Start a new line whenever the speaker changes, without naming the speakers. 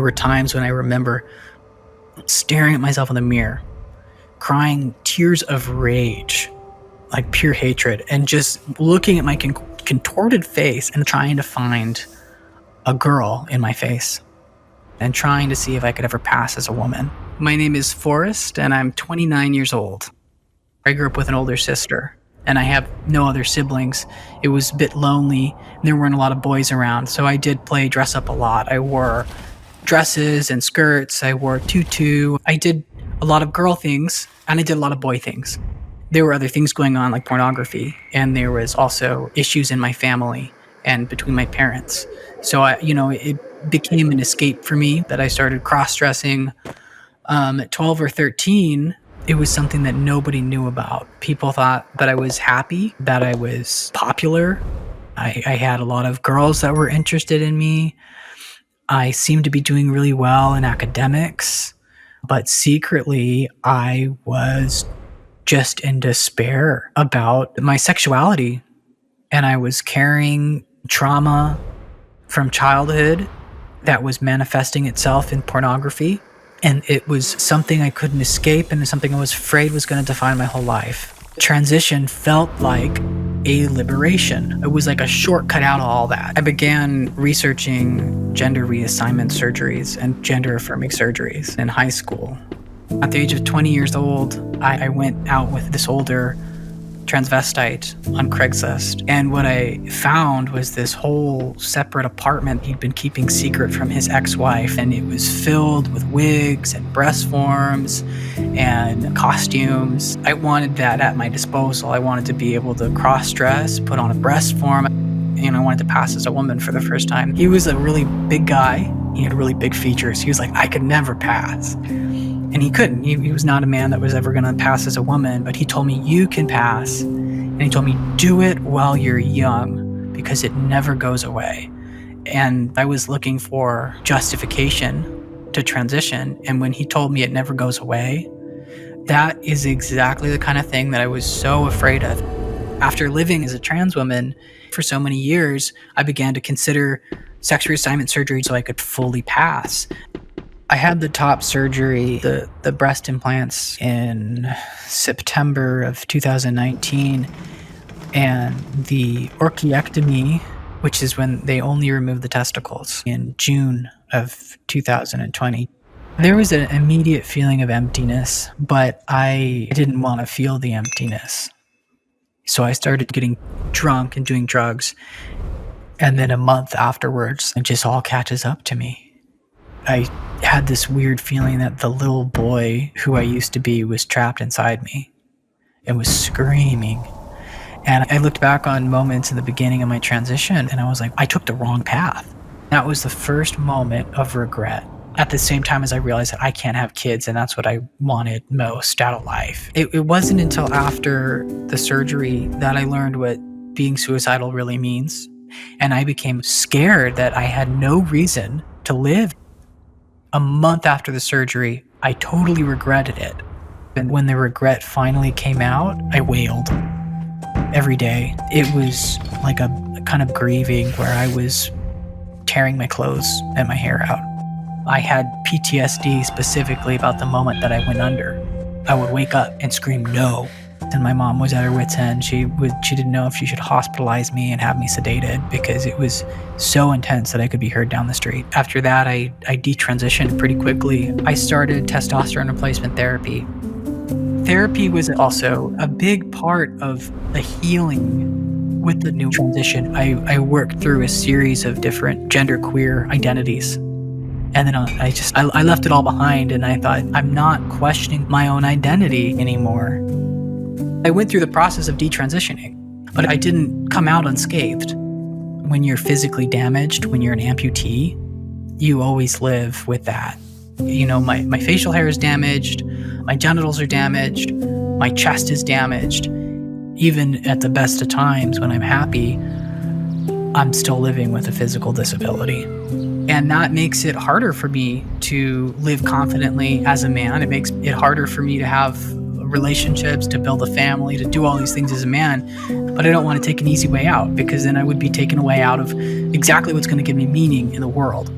were times when I remember staring at myself in the mirror, crying tears of rage, like pure hatred, and just looking at my contorted face and trying to find a girl in my face and trying to see if I could ever pass as a woman. My name is Forrest, and I'm 29 years old. I grew up with an older sister, and I have no other siblings. It was a bit lonely, and there weren't a lot of boys around, so I did play dress up a lot. I wore dresses and skirts. I wore tutu. I did a lot of girl things, and I did a lot of boy things. There were other things going on, like pornography, and there was also issues in my family and between my parents. So it became an escape for me that I started cross-dressing. At 12 or 13, it was something that nobody knew about. People thought that I was happy, that I was popular. I had a lot of girls that were interested in me. I seemed to be doing really well in academics, but secretly I was just in despair about my sexuality. And I was carrying trauma from childhood that was manifesting itself in pornography. And it was something I couldn't escape, and something I was afraid was going to define my whole life. Transition felt like a liberation. It was like a shortcut out of all that. I began researching gender reassignment surgeries and gender affirming surgeries in high school. At the age of 20 years old, I went out with this older transvestite on Craigslist. And what I found was this whole separate apartment he'd been keeping secret from his ex-wife. And it was filled with wigs and breast forms and costumes. I wanted that at my disposal. I wanted to be able to cross-dress, put on a breast form. I wanted to pass as a woman for the first time. He was a really big guy. He had really big features. He was like, I could never pass. And he couldn't. He was not a man that was ever going to pass as a woman, but he told me, you can pass. And he told me, do it while you're young, because it never goes away. And I was looking for justification to transition. And when he told me it never goes away, that is exactly the kind of thing that I was so afraid of. After living as a trans woman for so many years, I began to consider sex reassignment surgery so I could fully pass. I had the top surgery, the breast implants, in September of 2019, and the orchiectomy, which is when they only remove the testicles, in June of 2020. There was an immediate feeling of emptiness, but I didn't want to feel the emptiness. So I started getting drunk and doing drugs, and then a month afterwards, it just all catches up to me. I had this weird feeling that the little boy who I used to be was trapped inside me and was screaming. And I looked back on moments in the beginning of my transition, and I was like, I took the wrong path. That was the first moment of regret. At the same time as I realized that I can't have kids, and that's what I wanted most out of life. It wasn't until after the surgery that I learned what being suicidal really means. And I became scared that I had no reason to live. A month after the surgery, I totally regretted it. And when the regret finally came out, I wailed every day. It was like a kind of grieving where I was tearing my clothes and my hair out. I had PTSD specifically about the moment that I went under. I would wake up and scream no. And my mom was at her wit's end. She didn't know if she should hospitalize me and have me sedated because it was so intense that I could be heard down the street. After that, I detransitioned pretty quickly. I started testosterone replacement therapy. Therapy was also a big part of the healing with the new transition. I worked through a series of different genderqueer identities. And then I left it all behind, and I thought, I'm not questioning my own identity anymore. I went through the process of detransitioning, but I didn't come out unscathed. When you're physically damaged, when you're an amputee, you always live with that. My facial hair is damaged, my genitals are damaged, my chest is damaged. Even at the best of times when I'm happy, I'm still living with a physical disability. And that makes it harder for me to live confidently as a man. It makes it harder for me to have relationships, to build a family, to do all these things as a man. But I don't want to take an easy way out, because then I would be taken away out of exactly what's going to give me meaning in the world.